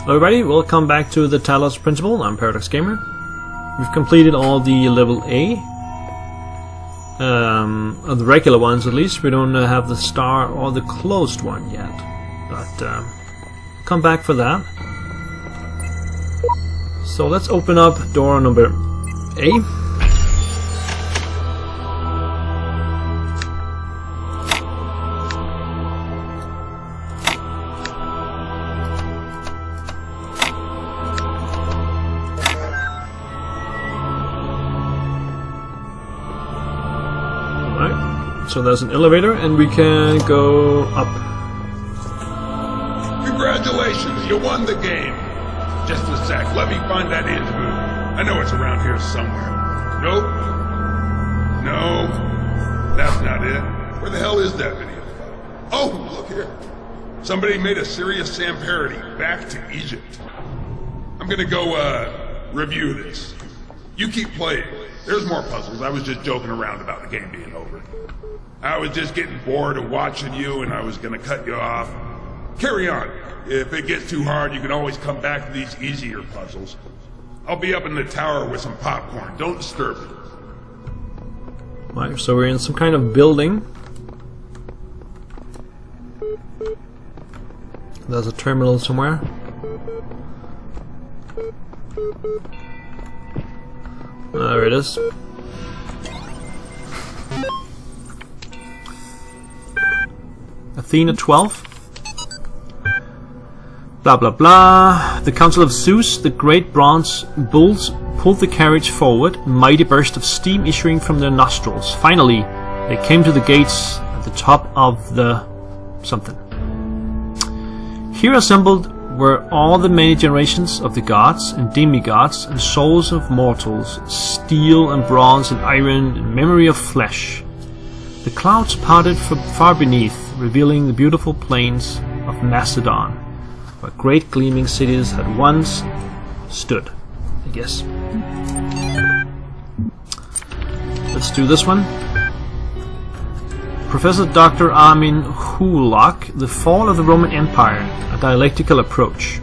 Alrighty, welcome back to the Talos Principle. I'm ParadogsGamer. We've completed all the level A. The regular ones at least. We don't have the star or the closed one yet. But come back for that. So let's open up door number A. So there's an elevator, and we can go up. Congratulations, you won the game. Just a sec, let me find that end move. I know it's around here somewhere. Nope. No. That's not it. Where the hell is that video? Oh, look here. Somebody made a Serious Sam parody, Back to Egypt. I'm gonna go, review this. You keep playing. There's more puzzles. I was just joking around about the game being over. I was just getting bored of watching you, and I was gonna cut you off. Carry on. If it gets too hard, you can always come back to these easier puzzles. I'll be up in the tower with some popcorn. Don't disturb me. Right, so we're in some kind of building. There's a terminal somewhere. There it is. Athena 12. Blah blah blah. The Council of Zeus, the great bronze bulls, pulled the carriage forward, a mighty burst of steam issuing from their nostrils. Finally, they came to the gates at the top of the something. Here assembled were all the many generations of the gods and demigods and souls of mortals, steel and bronze and iron and memory of flesh. The clouds parted from far beneath, revealing the beautiful plains of Macedon, where great gleaming cities had once stood, I guess. Let's do this one. Professor Dr. Armin Hulock, The Fall of the Roman Empire, a dialectical approach.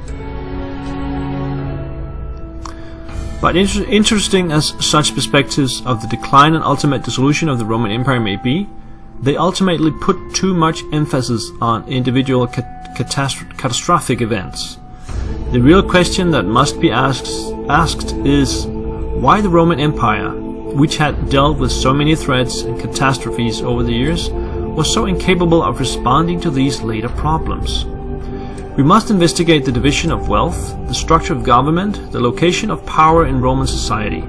But interesting as such perspectives of the decline and ultimate dissolution of the Roman Empire may be, they ultimately put too much emphasis on individual catastrophic events. The real question that must be asked is why the Roman Empire, which had dealt with so many threats and catastrophes over the years, was so incapable of responding to these later problems. We must investigate the division of wealth, the structure of government, the location of power in Roman society.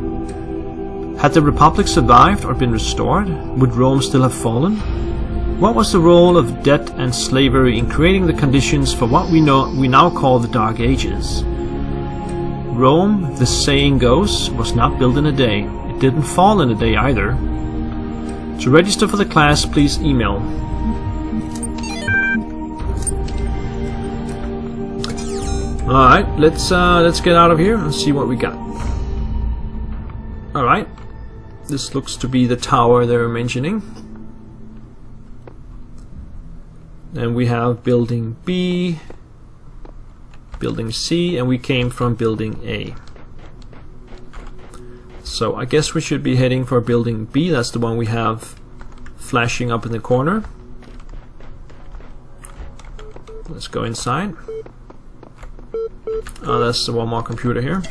Had the Republic survived or been restored, would Rome still have fallen? What was the role of debt and slavery in creating the conditions for what we now call the Dark Ages? Rome, the saying goes, was not built in a day. It didn't fall in a day either. To register for the class, please email. Alright, let's get out of here and see what we got. Alright. This looks to be the tower they were mentioning. And we have building B, building C, and we came from building A. So I guess we should be heading for building B. That's the one we have flashing up in the corner. Let's go inside. Oh, that's the one more computer here.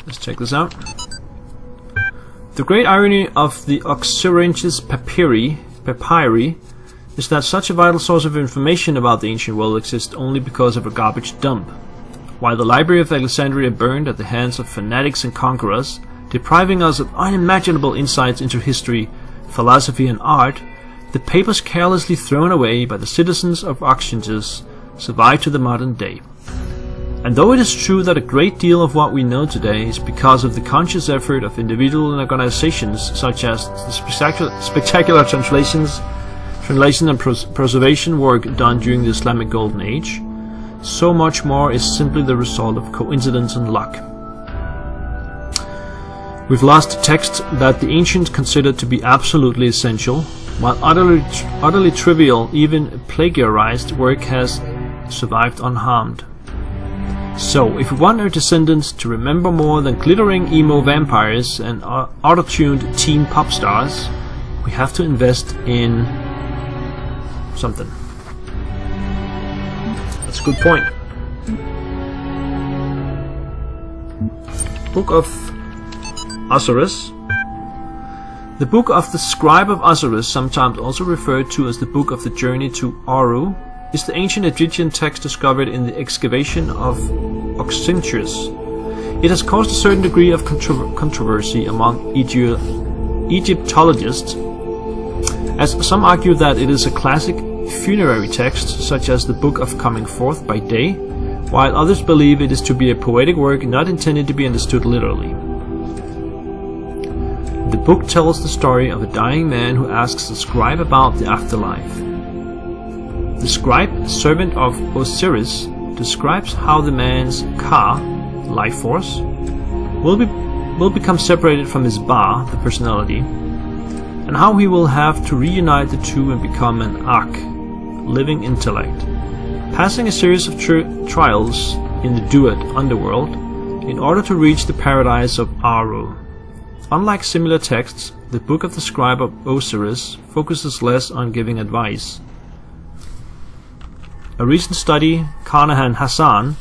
Let's check this out. The great irony of the Oxyrhynchus papyri is that such a vital source of information about the ancient world exists only because of a garbage dump. While the Library of Alexandria burned at the hands of fanatics and conquerors, depriving us of unimaginable insights into history, philosophy and art, the papers carelessly thrown away by the citizens of Oxyrhynchus survive to the modern day. And though it is true that a great deal of what we know today is because of the conscious effort of individual and organizations such as the spectacular translation and preservation work done during the Islamic Golden Age, so much more is simply the result of coincidence and luck. We've lost a text that the ancients considered to be absolutely essential, while utterly trivial, even plagiarized work has survived unharmed. So, if we want our descendants to remember more than glittering emo vampires and auto-tuned teen pop stars, we have to invest in something. That's a good point. Book of Osiris. The Book of the Scribe of Osiris, sometimes also referred to as the Book of the Journey to Aru, is the ancient Egyptian text discovered in the excavation of Oxyrhynchus. It has caused a certain degree of controversy among Egyptologists, as some argue that it is a classic funerary text, such as the Book of Coming Forth by Day, while others believe it is to be a poetic work not intended to be understood literally. The book tells the story of a dying man who asks the scribe about the afterlife. The scribe, servant of Osiris, describes how the man's Ka, life force, will become separated from his Ba, the personality, and how he will have to reunite the two and become an Ak, living intellect, passing a series of trials in the Duat underworld in order to reach the paradise of Aru. Unlike similar texts, the Book of the Scribe of Osiris focuses less on giving advice. A recent study, Carnahan Hassan,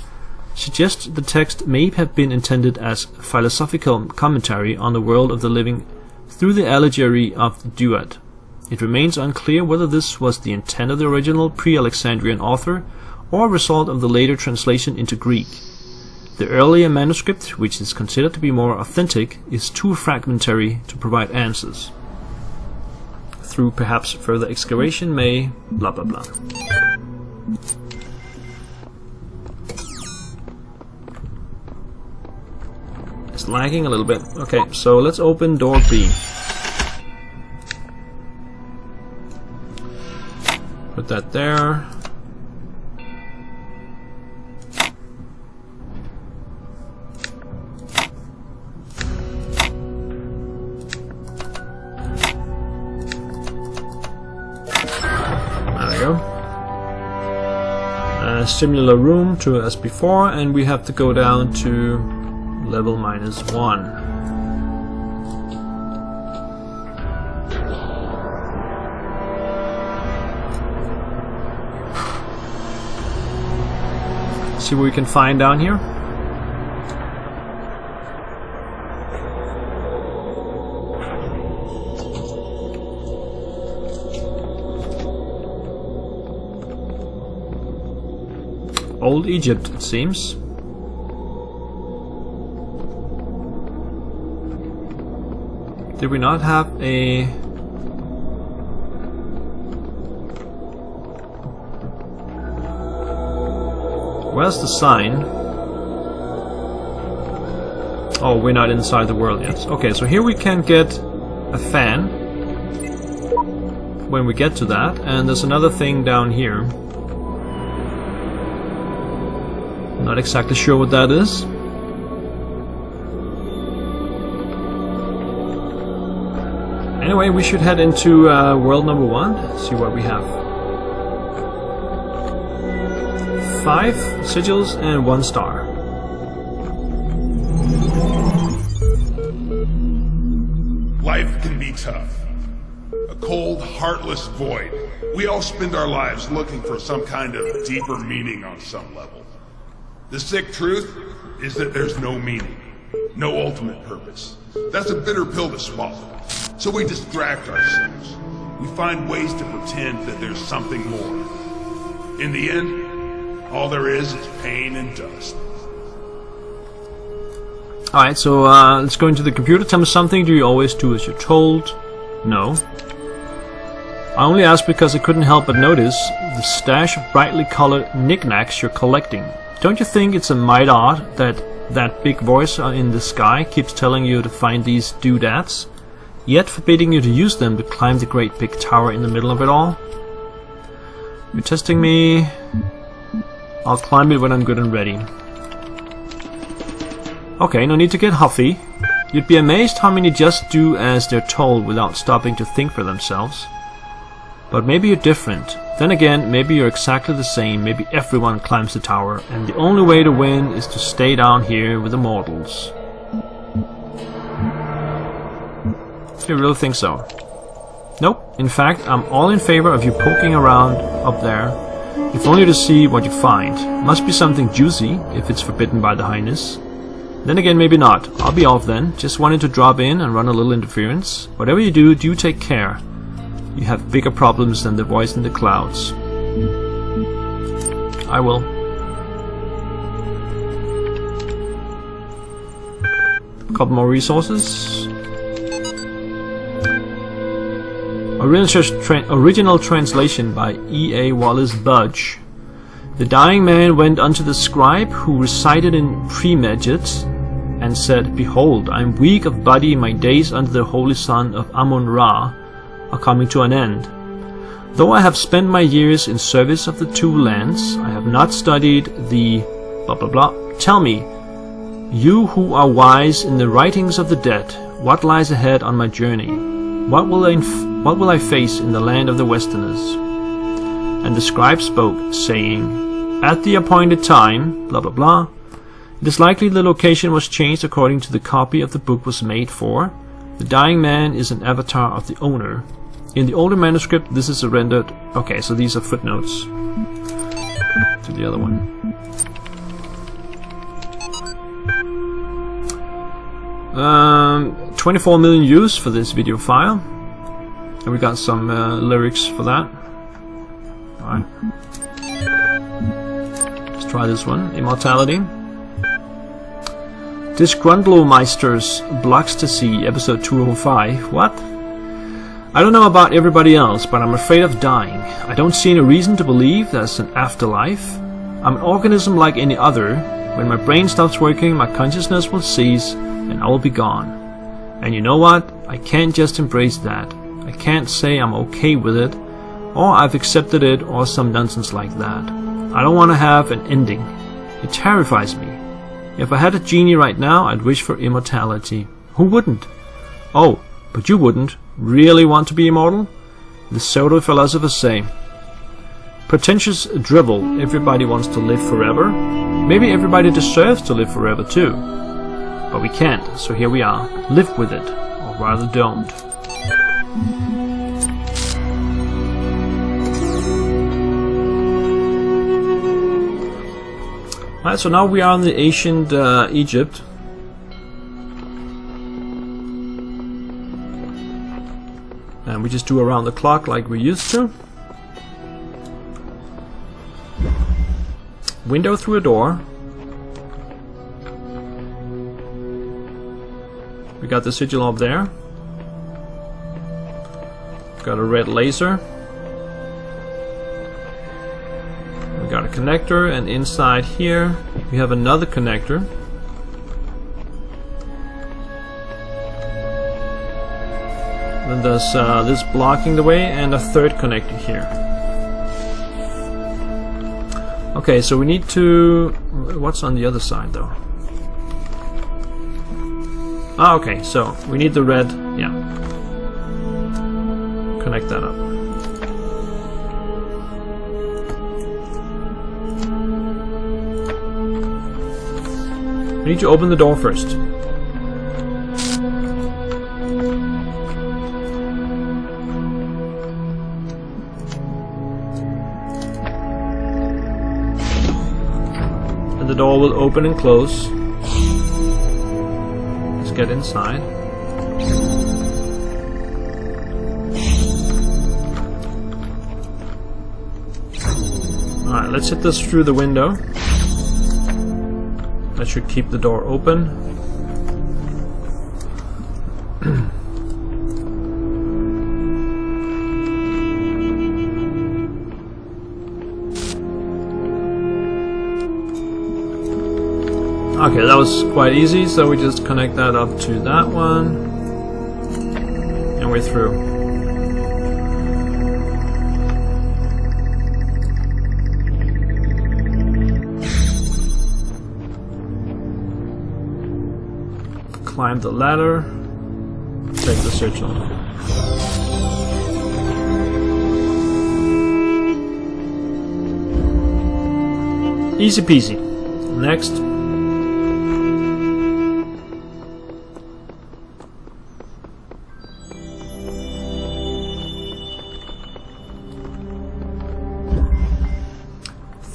suggests the text may have been intended as philosophical commentary on the world of the living through the allegory of the Duat. It remains unclear whether this was the intent of the original pre-Alexandrian author or a result of the later translation into Greek. The earlier manuscript, which is considered to be more authentic, is too fragmentary to provide answers. Through perhaps further excavation may... blah blah blah. It's lagging a little bit. Okay, so let's open door B. Put that there. A similar room to as before, and we have to go down to level -1. See what we can find down here. Old Egypt, it seems. Did we not have a... Where's the sign? Oh, we're not inside the world yet. Okay, so here we can get a fan when we get to that, and there's another thing down here. Not exactly sure what that is. Anyway, we should head into world number 1, see what we have. 5 sigils and 1 star. Life can be tough. A cold, heartless void. We all spend our lives looking for some kind of deeper meaning on some level. The sick truth is that there's no meaning, no ultimate purpose. That's a bitter pill to swallow. So we distract ourselves. We find ways to pretend that there's something more. In the end, all there is pain and dust. Alright, so let's go into the computer. Tell me something. Do you always do as you're told? No. I only asked because I couldn't help but notice the stash of brightly colored knickknacks you're collecting. Don't you think it's a mite odd that that big voice in the sky keeps telling you to find these doodads, yet forbidding you to use them to climb the great big tower in the middle of it all? You're testing me. I'll climb it when I'm good and ready. Okay, no need to get huffy. You'd be amazed how many just do as they're told without stopping to think for themselves. But maybe you're different. Then again, maybe you're exactly the same. Maybe everyone climbs the tower, and the only way to win is to stay down here with the mortals. You really think so? Nope. In fact, I'm all in favor of you poking around up there, if only to see what you find. Must be something juicy, if it's forbidden by the Highness. Then again, maybe not. I'll be off then. Just wanted to drop in and run a little interference. Whatever you do, do take care. You have bigger problems than the voice in the clouds. I will. A couple more resources. Original translation by E.A. Wallace Budge. The dying man went unto the scribe, who recited in Premedit, and said, Behold, I am weak of body, my days under the holy sun of Amun-Ra are coming to an end. Though I have spent my years in service of the two lands, I have not studied the blah blah blah. Tell me, you who are wise in the writings of the dead, what lies ahead on my journey? What will I face in the land of the Westerners? And the scribe spoke, saying, At the appointed time, blah blah blah, it is likely the location was changed according to the copy of the book was made for. The dying man is an avatar of the owner. In the older manuscript, this is rendered... Okay, so these are footnotes to the other one. 24 million views for this video file. And we got some lyrics for that. Alright. Let's try this one. Immortality. Disgruntlmeisters Blockstasy, episode 205. What? I don't know about everybody else, but I'm afraid of dying. I don't see any reason to believe there's an afterlife. I'm an organism like any other. When my brain stops working, my consciousness will cease, and I will be gone. And you know what? I can't just embrace that. I can't say I'm okay with it, or I've accepted it, or some nonsense like that. I don't want to have an ending. It terrifies me. If I had a genie right now, I'd wish for immortality. Who wouldn't? Oh, but you wouldn't really want to be immortal? The pseudo-philosophers say. Pretentious drivel, everybody wants to live forever. Maybe everybody deserves to live forever too. But we can't, so here we are. Live with it, or rather don't. Alright, so now we are in the ancient Egypt. And we just do around the clock like we used to. Window through a door. We got the sigil up there. Got a red laser. We got a connector, and inside here we have another connector. Then there's this blocking the way, and a third connector here. Okay, so we need to... What's on the other side though? Ah, okay, so we need the red... Yeah. Connect that up. We need to open the door first. And the door will open and close. Let's get inside. Alright, let's hit this through the window. That should keep the door open. Okay, that was quite easy, so we just connect that up to that one. And we're through. Climb the ladder, take the sigil. Easy peasy. Next.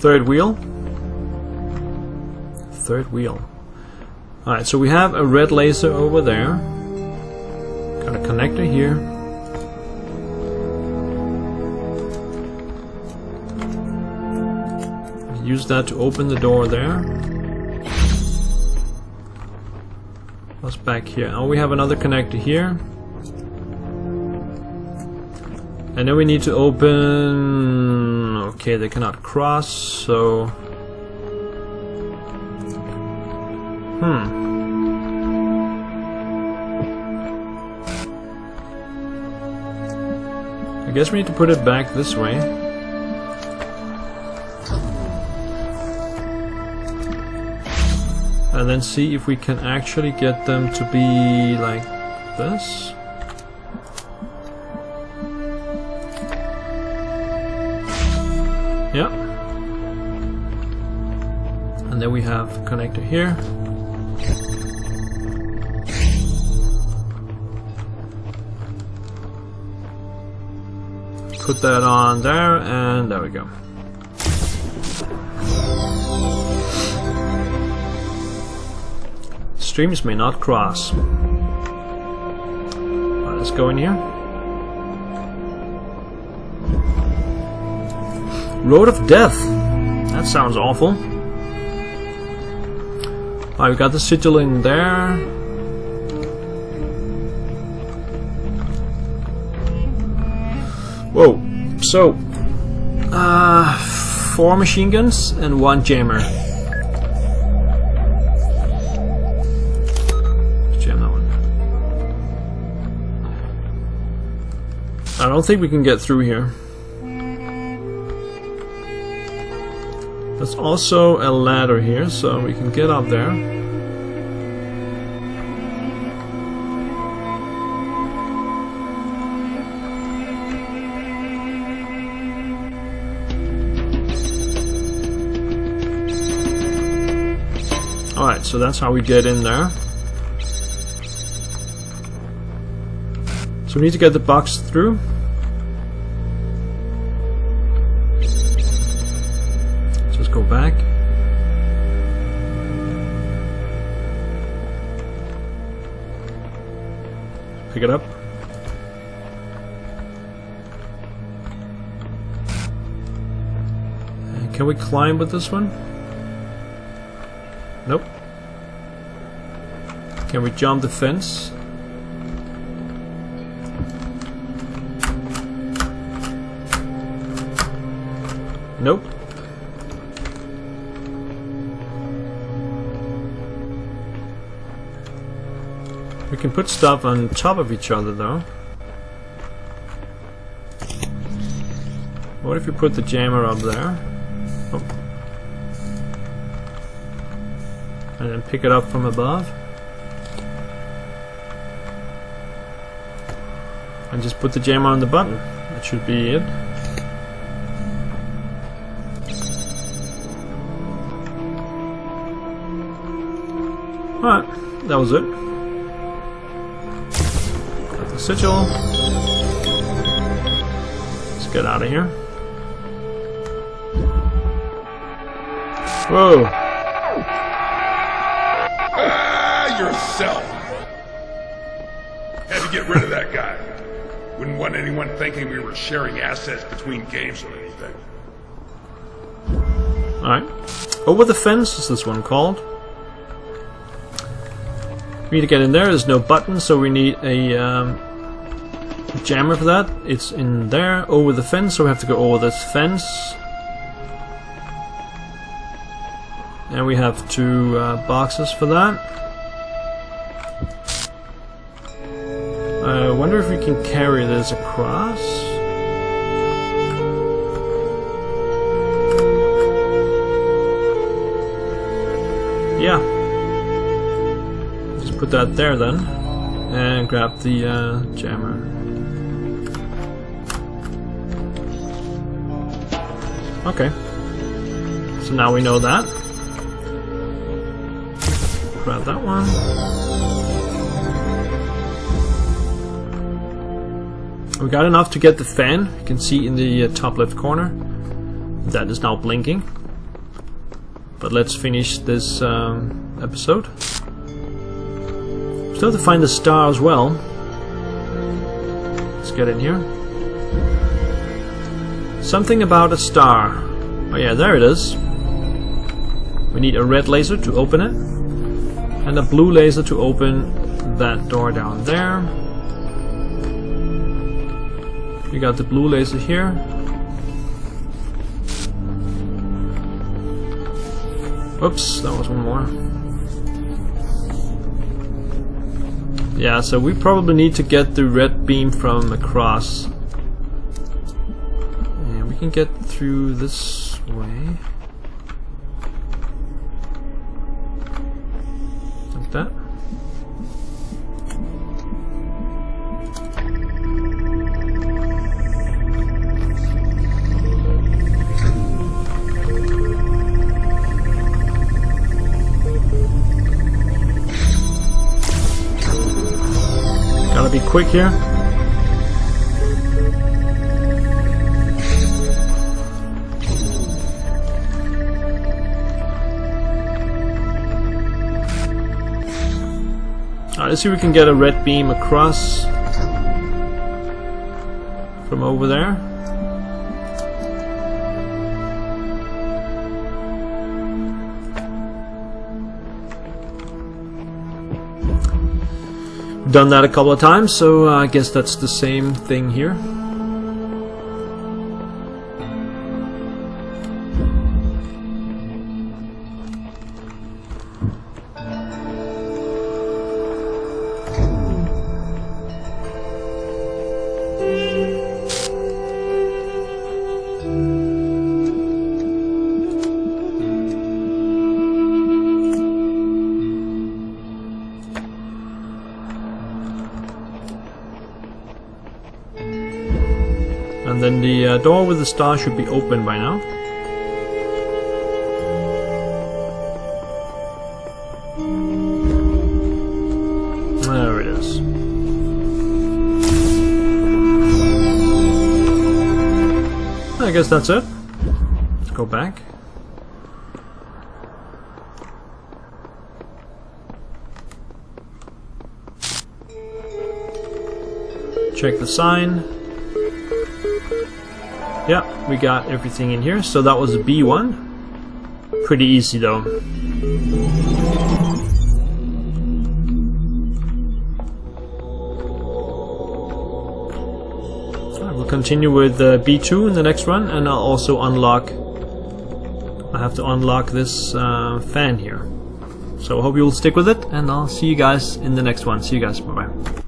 Third wheel. Third wheel. Alright, so we have a red laser over there. Got a connector here. Use that to open the door there. What's back here? Oh, we have another connector here. And then we need to open... Okay, they cannot cross, so... I guess we need to put it back this way. And then see if we can actually get them to be like this. Yep. And then we have a connector here. Put that on there, and there we go. Streams may not cross. Alright, let's go in here. Road of Death. That sounds awful. Alright, we got the sigil in there. Whoa. So, 4 machine guns and 1 jammer. Jam that one. I don't think we can get through here. There's also a ladder here, so we can get up there. Alright, so that's how we get in there. So we need to get the box through. Just go back. Pick it up. And can we climb with this one? Nope. Can we jump the fence? Nope. We can put stuff on top of each other though. What if we put the jammer up there? Oh. And then pick it up from above. And just put the jammer on the button. That should be it. Alright, that was it. Got the sigil. Let's get out of here. Whoa! Yourself! Had to get rid of that guy. Wouldn't want anyone thinking we were sharing assets between games or anything. Alright. Over the Fence is this one called. We need to get in there. There's no button, so we need a jammer for that. It's in there, over the fence, so we have to go over this fence. And we have 2 boxes for that. I wonder if we can carry this across. Yeah. Just put that there then. And grab the jammer. Okay. So now we know that. Grab that one. We got enough to get the fan. You can see in the top left corner. That is now blinking. But let's finish this episode. Still have to find the star as well. Let's get in here. Something about a star. Oh yeah, there it is. We need a red laser to open it. And a blue laser to open that door down there. We got the blue laser here. Oops, that was one more. Yeah, so we probably need to get the red beam from across. And we can get through this way. Like that. Gotta be quick here. Alright, let's see if we can get a red beam across from over there. Done that a couple of times, so I guess that's the same thing here. And then the door with the star should be open by now. There it is. I guess that's it. Let's go back. Check the sign. Yeah, we got everything in here. So that was a B1. Pretty easy though. Alright, we'll continue with B2 in the next run, and I'll also unlock. I have to unlock this fan here. So I hope you'll stick with it, and I'll see you guys in the next one. See you guys. Bye bye.